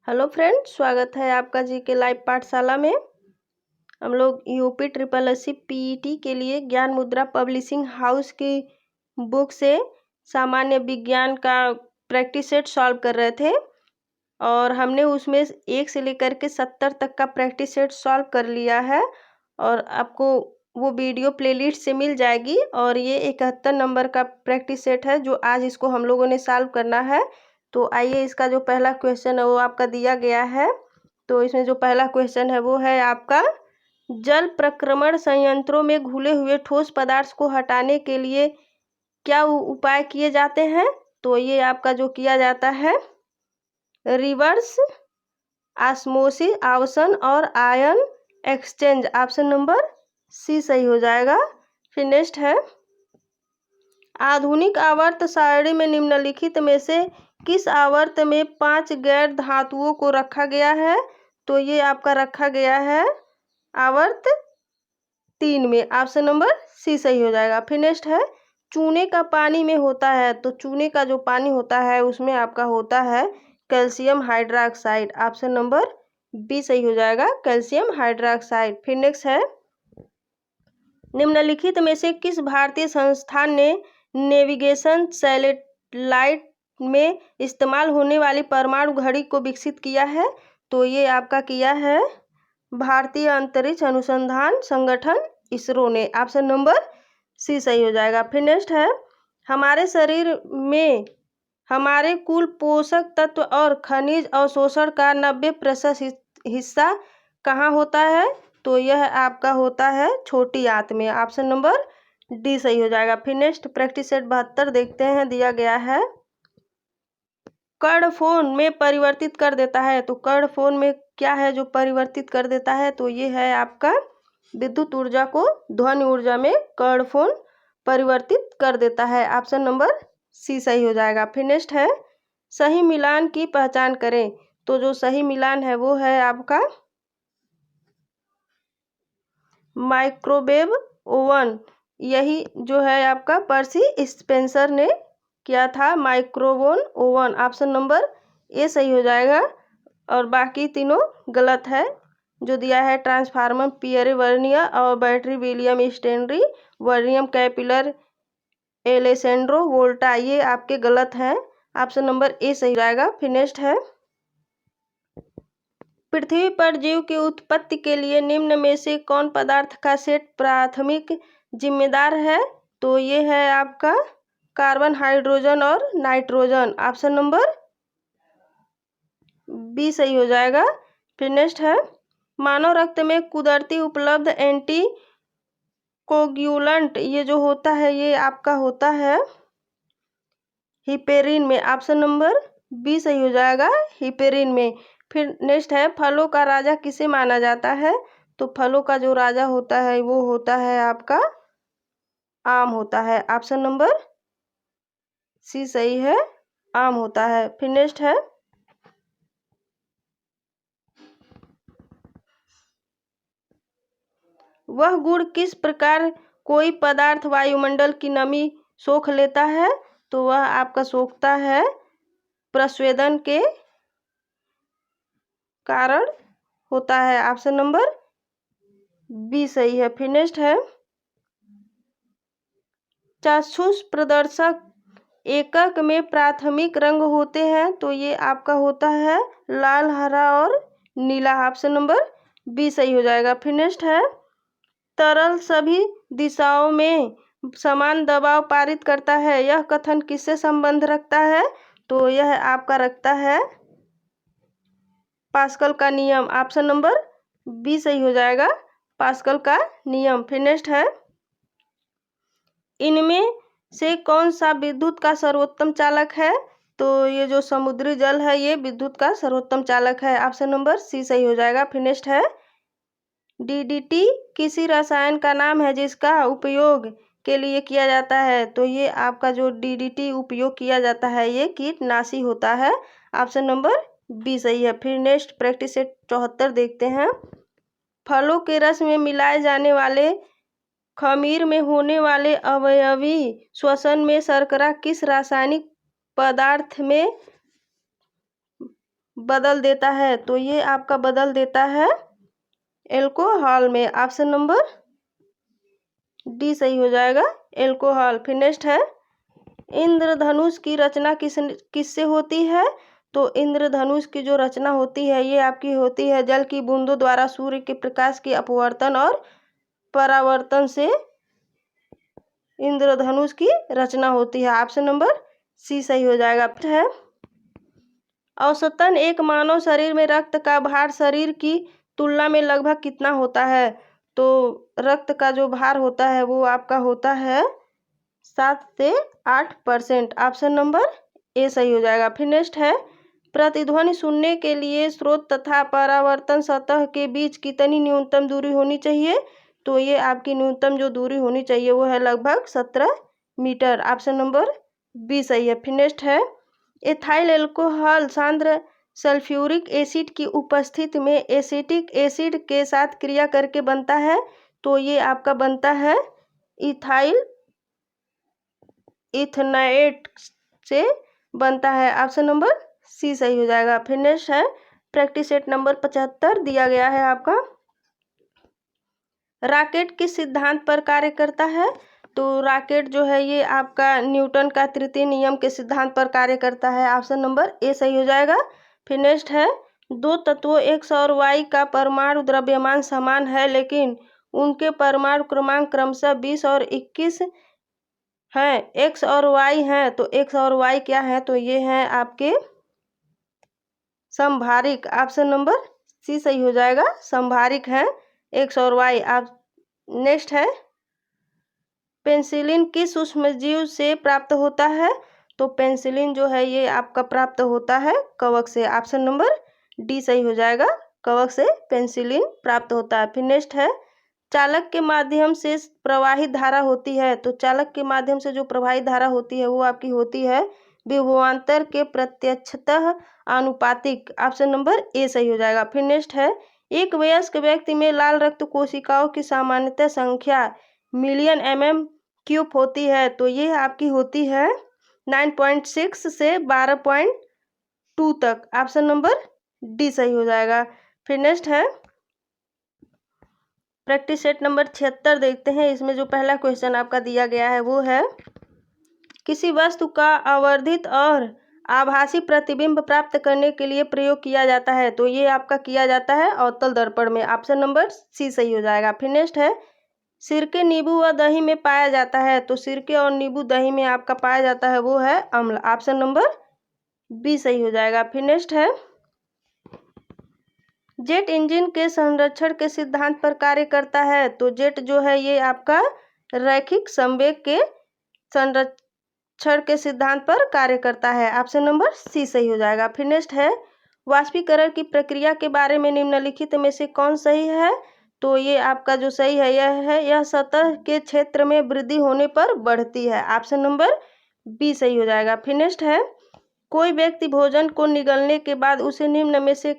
Hello friend, स्वागत है आपका जी के लाइव पाठशाला में। हम लोग यूपी ट्रिपल एससी पीईटी के लिए ज्ञान मुद्रा पब्लिशिंग हाउस की बुक से सामान्य विज्ञान का प्रैक्टिस सेट सॉल्व कर रहे थे और हमने उसमें 1 से लेकर के 70 तक का प्रैक्टिस सेट सॉल्व कर लिया है और आपको वो वीडियो प्लेलिस्ट से मिल जाएगी। और ये 71 नंबर का प्रैक्टिस सेट है जो आज इसको हम लोगों ने सॉल्व करना है। तो आइए, इसका जो पहला क्वेश्चन है वो आपका दिया गया है। तो इसमें जो पहला क्वेश्चन है वो है आपका, जल प्रक्रमण संयंत्रों में घुले हुए ठोस पदार्थ को हटाने के लिए क्या उपाय किए जाते हैं। तो ये आपका जो किया जाता है रिवर्स ऑस्मोसिस, आव्सन और ion exchange. Option number C सही हो जाएगा। फिर नेक्स्ट है, आधुनिक आवर्त सारणी में निम्नलिखित में से किस आवर्त में 5 गैर धातुओं को रखा गया है। तो ये आपका रखा गया है आवर्त 3 में। ऑप्शन नंबर सी सही हो जाएगा। फिर नेक्स्ट है, चूने का पानी में होता है। तो चूने का जो पानी होता है उसमें आपका होता है calcium hydroxide. Option number B सही हो जाएगा, कैल्शियम हाइड्रोक्साइड। फिर नेक्स्ट है, निम्नलिखित में से किस भारतीय संस्थान ने नेविगेशन सैटेलाइट में इस्तेमाल होने वाली परमाणु घड़ी को विकसित किया है। तो ये आपका किया है भारतीय अंतरिक्ष अनुसंधान संगठन इसरो ने। ऑप्शन नंबर सी सही हो जाएगा। फिर नेक्स्ट है, हमारे शरीर में हमारे कुल पोषक तत्व और खनिज अवशोषण का 90% हिस्सा कहाँ होता है। तो यह आपका होता है छोटी आंत में। ऑप्शन नंबर डी सही हो जाएगा। फिर नेक्स्ट प्रैक्टिस सेट 72 देखते हैं, दिया गया है, कर्णफोन में परिवर्तित कर देता है। तो कर्णफोन में क्या है जो परिवर्तित कर देता है। तो ये है आपका विद्युत ऊर्जा को ध्वनि ऊर्जा में कर्णफोन परिवर्तित कर देता है। ऑप्शन नंबर सी सही हो जाएगा। फिर नेक्स्ट है, सही मिलान की पहचान करें। तो जो सही मिलान है वो है आपका माइक्रोवेव ओवन। यही जो है आपका पर्सी स्पेंसर ने किया था, microwave oven. Option number A सही हो जाएगा और बाकी तीनों गलत है। जो दिया है ट्रांसफार्मर पियरे वर्निया और बैटरी विलियम स्टेनरी, वर्नियम कैपिलर एलेसेंड्रो वोल्टा, ये आपके गलत हैं। ऑप्शन नंबर ए सही जाएगा। फिर नेक्स्ट है, पृथ्वी पर जीव की उत्पत्ति के लिए निम्न में से कौन पदार्थ का सेट प्राथमिक जिम्मेदार है। तो ये है आपका कार्बन, हाइड्रोजन और नाइट्रोजन। ऑप्शन नंबर बी सही हो जाएगा। फिर नेक्स्ट है, मानव रक्त में कुदरती उपलब्ध एंटी कोगुलेंट ये जो होता है ये आपका होता है हिपेरिन में। ऑप्शन नंबर बी सही हो जाएगा, हिपेरिन में। फिर नेक्स्ट है, फलों का राजा किसे माना जाता है। तो फलों का जो राजा होता है वो होता है आपका आम होता है। ऑप्शन नंबर सी सही है, आम होता है। फिर नेक्स्ट है, वह गुण किस प्रकार कोई पदार्थ वायुमंडल की नमी सोख लेता है। तो वह आपका सोखता है प्रस्वेदन के कारण होता है। ऑप्शन नंबर बी सही है। फिर नेक्स्ट है, चाक्षुष प्रदर्शक एकक में प्राथमिक रंग होते हैं। तो ये आपका होता है लाल, हरा और नीला। ऑप्शन नंबर बी सही हो जाएगा। फिर नेक्स्ट है, तरल सभी दिशाओं में समान दबाव पारित करता है, यह कथन किससे संबंध रखता है। तो यह आपका रखता है पास्कल का नियम। ऑप्शन नंबर बी सही हो जाएगा, पास्कल का नियम। फिर नेक्स्ट है, इनमें से कौन सा विद्युत का सर्वोत्तम चालक है। तो ये जो समुद्री जल है ये विद्युत का सर्वोत्तम चालक है। ऑप्शन नंबर सी सही हो जाएगा। फिर नेक्स्ट है, डीडीटी किसी रसायन का नाम है जिसका उपयोग के लिए किया जाता है। तो ये आपका जो डीडीटी उपयोग किया जाता है ये कीटनाशी होता है। ऑप्शन नंबर बी सही है। फिर नेक्स्ट प्रैक्टिस सेट 74 देखते हैं, फलों के रस में मिलाए जाने वाले खमीर में होने वाले अवयवी श्वसन में शर्करा किस रासायनिक पदार्थ में बदल देता है? तो ये आपका बदल देता है एल्कोहल में। ऑप्शन नंबर डी सही हो जाएगा, एल्कोहल। फिर नेक्स्ट है, इंद्रधनुष की रचना किससे होती है? तो इंद्रधनुष की जो रचना होती है ये आपकी होती है जल की बूंदों द्वारा सूर्य के प्रकाश के अपवर्तन और परावर्तन से इंद्रधनुष की रचना होती है। ऑप्शन नंबर सी सही हो जाएगा। है औसतन एक मानव शरीर में रक्त का भार शरीर की तुलना में लगभग कितना होता है? तो रक्त का जो भार होता है वो आपका होता है 7 से 8%। ऑप्शन नंबर ए सही हो जाएगा। फिर नेक्स्ट है, प्रतिध्वनि सुनने के लिए स्रोत तथा परावर्तन सतह के बीच कितनी न्यूनतम दूरी होनी चाहिए? तो ये आपकी न्यूनतम जो दूरी होनी चाहिए वो है लगभग 17 मीटर। ऑप्शन नंबर बी सही है। फिर नेक्स्ट है, एथाइल एल्कोहल सांद्र सल्फ्यूरिक एसिड की उपस्थिति में एसिटिक एसिड के साथ क्रिया करके बनता है। तो ये आपका बनता है इथाइल इथेनॉएट से बनता है। ऑप्शन नंबर सी सही हो जाएगा। फिर नेक्स्ट है, प्रैक्टिस सेट नंबर 75 दिया गया है आपका, रॉकेट किस सिद्धांत पर कार्य करता है? तो रॉकेट जो है ये आपका न्यूटन का तृतीय नियम के सिद्धांत पर कार्य करता है। ऑप्शन नंबर ए सही हो जाएगा। फिर नेक्स्ट है, दो तत्वों एक्स और वाई का परमाणु द्रव्यमान समान है लेकिन उनके परमाणु क्रमांक क्रमशः 20 और 21 हैं। एक्स और वाई हैं, तो एक्स और वाई क्या है? तो ये हैं आपके संभारिक। ऑप्शन नंबर सी सही हो जाएगा, संभारिक हैं एक्स और वाई। आप नेक्स्ट है, पेंसिलिन किस सूक्ष्मजीव से प्राप्त होता है? तो पेंसिलिन जो है ये आपका प्राप्त होता है कवक से। ऑप्शन नंबर डी सही हो जाएगा, कवक से पेंसिलिन प्राप्त होता है। फिर नेक्स्ट है, चालक के माध्यम से प्रवाहित धारा होती है। तो चालक के माध्यम से जो प्रवाहित धारा होती है वो आपकी होती है विभवांतर के प्रत्यक्षतः आनुपातिक। ऑप्शन नंबर ए सही हो जाएगा। फिर नेक्स्ट है, एक वयस्क व्यक्ति में लाल रक्त कोशिकाओं की सामान्यतः संख्या मिलियन क्यूब होती है। तो ये आपकी होती है 9.6 से 12.2 तक। ऑप्शन नंबर डी सही हो जाएगा। फिर नेक्स्ट है, प्रैक्टिस सेट नंबर 76 देखते हैं। इसमें जो पहला क्वेश्चन आपका दिया गया है वो है, किसी वस्तु का आवर्धित और आभासी प्रतिबिंब प्राप्त करने के लिए प्रयोग किया जाता है। तो ये आपका किया जाता है अवतल दर्पण में। ऑप्शन नंबर सी सही हो जाएगा। फिर नेक्स्ट है, सिरके नींबू व दही में पाया जाता है। तो सिरके और नींबू दही में आपका पाया जाता है वो है अम्ल। ऑप्शन नंबर बी सही हो जाएगा। फिर नेक्स्ट है, जेट इंजन के संरक्षण के सिद्धांत पर कार्य करता है। तो जेट जो है ये आपका रैखिक संवेग के संरक्षण के सिद्धांत पर कार्य करता है। ऑप्शन नंबर सी सही हो जाएगा। फिर नेक्स्ट है, वाष्पीकरण की प्रक्रिया के बारे में निम्नलिखित में से कौन सही है? तो ये आपका जो सही है यह सतह के क्षेत्र में वृद्धि होने पर बढ़ती है। ऑप्शन नंबर बी सही हो जाएगा। फिर नेक्स्ट है, कोई व्यक्ति भोजन को निगलने के बाद उसे निम्न में से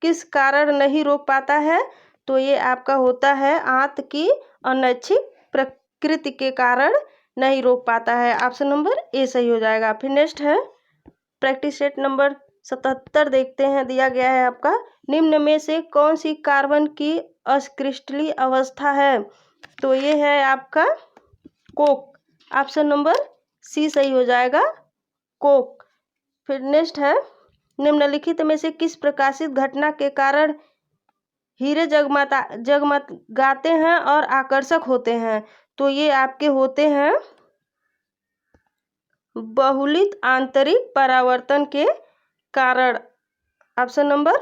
किस कारण नहीं रोक पाता है? तो ये आपका होता है आंत की अनैच्छिक प्रकृति के कारण नहीं रोक पाता है। ऑप्शन नंबर ए सही हो जाएगा। फिर नेक्स्ट है, प्रैक्टिस सेट नंबर 77 देखते हैं। दिया गया है आपका, निम्न में से कौन सी कार्बन की अक्रिस्टलीय अवस्था है? तो ये है आपका कोक। ऑप्शन नंबर सी सही हो जाएगा, कोक। फिर नेक्स्ट है, निम्नलिखित में से किस प्रकाशित घटना के कारण हीरे जगमगाते हैं और आकर्षक होते हैं? तो ये आपके होते हैं बहुलित आंतरिक परावर्तन के कारण। ऑप्शन नंबर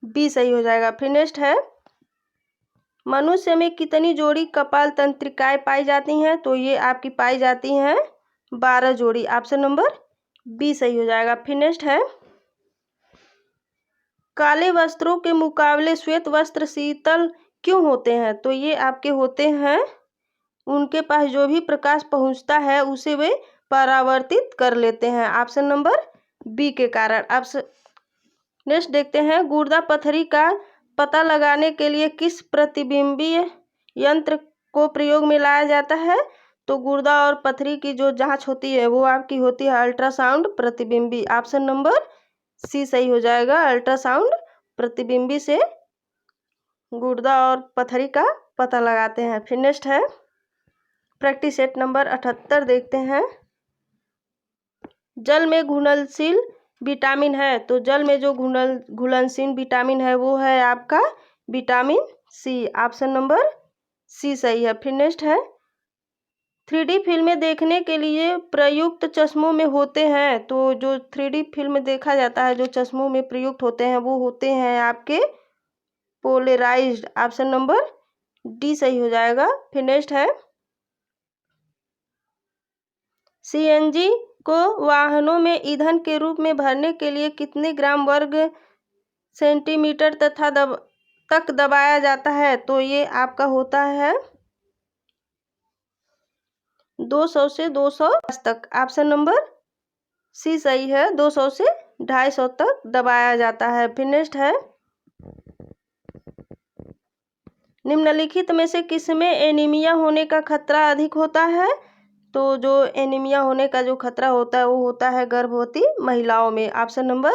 बी सही हो जाएगा। फिर नेक्स्ट है, मनुष्य में कितनी जोड़ी कपाल तंत्रिकाएं पाई जाती हैं? तो ये आपकी पाई जाती हैं 12 जोड़ी। ऑप्शन नंबर बी सही हो जाएगा। फिर नेक्स्ट है, काले वस्त्रों के मुकाबले श्वेत वस्त्र शीतल क्यों होते हैं? तो ये आपके होते हैं उनके पास जो भी प्रकाश पहुंचता है उसे वे परावर्तित कर लेते हैं। ऑप्शन नंबर बी के कारण। ऑप्शन नेक्स्ट देखते हैं, गुर्दा पथरी का पता लगाने के लिए किस प्रतिबिंबीय यंत्र को प्रयोग में लाया जाता है? तो गुर्दा और पथरी की जो जांच होती है वो आपकी होती है अल्ट्रासाउंड प्रतिबिंबी। ऑप्शन नंबर सी सही हो जाएगा। अल्ट्रासाउंड प्रतिबिंबी से गुर्दा और पथरी का पता लगाते हैं। फिर नेक्स्ट है प्रैक्टिस सेट नंबर 78 देखते हैं। जल में घुलनशील विटामिन है, तो जल में जो घुलनशील विटामिन है वो है आपका vitamin C. Option number C सही है। फिर नेक्स्ट है 3D फिल्में देखने के लिए प्रयुक्त चश्मों में होते हैं, तो जो 3D फिल्म देखा जाता है जो चश्मों में प्रयुक्त होते हैं वो होते हैं आपके पोलराइज्ड। ऑप्शन नंबर डी सही हो जाएगा। फिर नेक्स्ट है सीएनजी को वाहनों में ईंधन के रूप में भरने के लिए कितने ग्राम वर्ग सेंटीमीटर तक दबाया जाता है, तो ये आपका होता है 200 से 250 तक। ऑप्शन नंबर सी सही है, 200 से 250 तक दबाया जाता है। फिर नेक्स्ट है निम्नलिखित में से किसमें एनीमिया होने का खतरा अधिक होता है, तो जो एनीमिया होने का जो खतरा होता है वो होता है गर्भवती महिलाओं में। ऑप्शन नंबर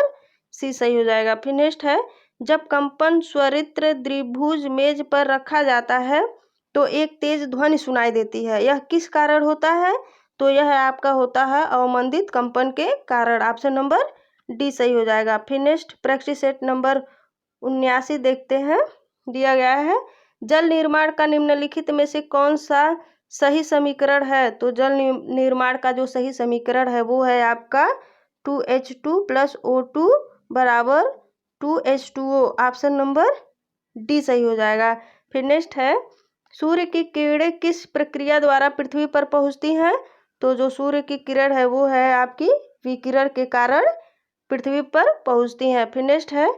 सी सही हो जाएगा। फिर नेक्स्ट है जब कंपन स्वरित्र द्विभुज मेज पर रखा जाता है तो एक तेज ध्वनि सुनाई देती है, यह किस कारण होता है, तो यह आपका होता है अवमंदित कंपन के कारण। ऑप्शन नंबर डी सही हो जाएगा। फिर नेक्स्ट प्रैक्टिस सेट नंबर 79 देखते हैं। दिया गया है जल निर्माण का निम्नलिखित में से कौन सा सही समीकरण है, तो जल निर्माण का जो सही समीकरण है वो है आपका 2H2 + O2 बराबर 2H2O। ऑप्शन नंबर डी सही हो जाएगा। फिर नेक्स्ट है सूर्य की किरणें किस प्रक्रिया द्वारा पृथ्वी पर पहुंचती हैं, तो जो सूर्य की किरण है वो है आपकी विकिरण के कारण पृथ्वी पर पहुंचती हैं। फिर नेक्स्ट है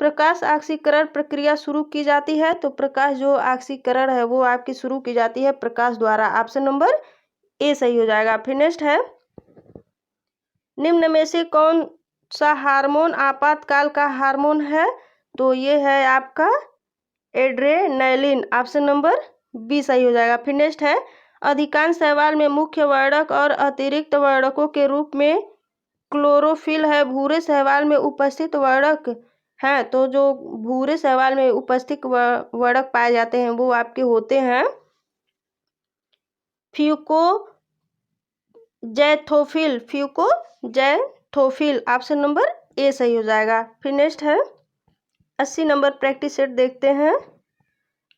प्रकाश ऑक्सीकरण प्रक्रिया शुरू की जाती है, तो प्रकाश जो ऑक्सीकरण है वो आपकी शुरू की जाती है प्रकाश द्वारा। ऑप्शन नंबर ए सही हो जाएगा। फिर नेक्स्ट है निम्न में से कौन सा हार्मोन आपातकाल का हार्मोन है, तो ये है आपका एड्रेनालिन। ऑप्शन नंबर बी सही हो जाएगा। फिर नेक्स्ट है अधिकांश शैवाल में मुख्य वर्णक और अतिरिक्त वर्णकों के रूप में क्लोरोफिल है, भूरे शैवाल में उपस्थित वर्णक हैं, तो जो भूरे शैवाल में उपस्थित वर्णक पाए जाते हैं वो आपके होते हैं फ्यूकोजैथोफिल। ऑप्शन नंबर ए सही हो जाएगा। फिर नेक्स्ट है 80 नंबर प्रैक्टिस सेट देखते हैं।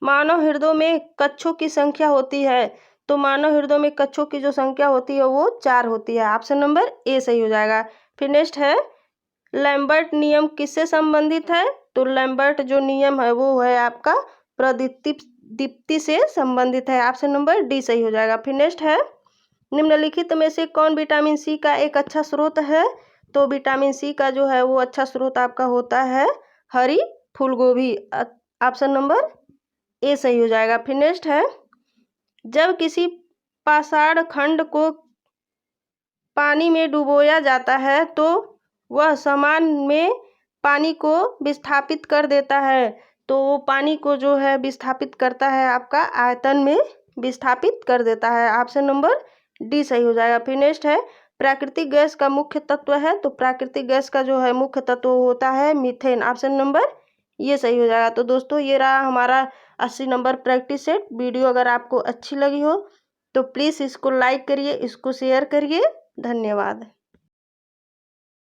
मानव हृदय में कक्षों की संख्या होती है, तो मानव हृदय में कक्षों की जो संख्या होती है वो 4 होती है। ऑप्शन नंबर ए सही हो जाएगा। फिर नेक्स्ट है लैम्बर्ट नियम किससे संबंधित है, तो लैम्बर्ट जो नियम है वो है आपका प्रदीप्ति से संबंधित है। ऑप्शन नंबर डी सही हो जाएगा। फिर नेक्स्ट है निम्नलिखित में से कौन विटामिन सी का एक अच्छा स्रोत है, तो विटामिन सी का जो है वो अच्छा स्रोत आपका होता है हरी फूलगोभी। ऑप्शन नंबर ए सही हो जाएगा। फिर नेक्स्ट है जब किसी पाषाण खंड को पानी में डुबोया जाता है तो वह सामान में पानी को विस्थापित कर देता है, तो वो पानी को जो है विस्थापित करता है आपका आयतन में विस्थापित कर देता है। ऑप्शन नंबर डी सही हो जाएगा। फिर नेक्स्ट है प्राकृतिक गैस का मुख्य तत्व है, तो प्राकृतिक गैस का जो है मुख्य तत्व होता है मीथेन। ऑप्शन नंबर ये सही हो जाएगा। तो दोस्तों ये रहा हमारा 80 नंबर प्रैक्टिस सेट। वीडियो अगर आपको अच्छी लगी हो तो प्लीज़ इसको लाइक करिए, इसको शेयर करिए। धन्यवाद।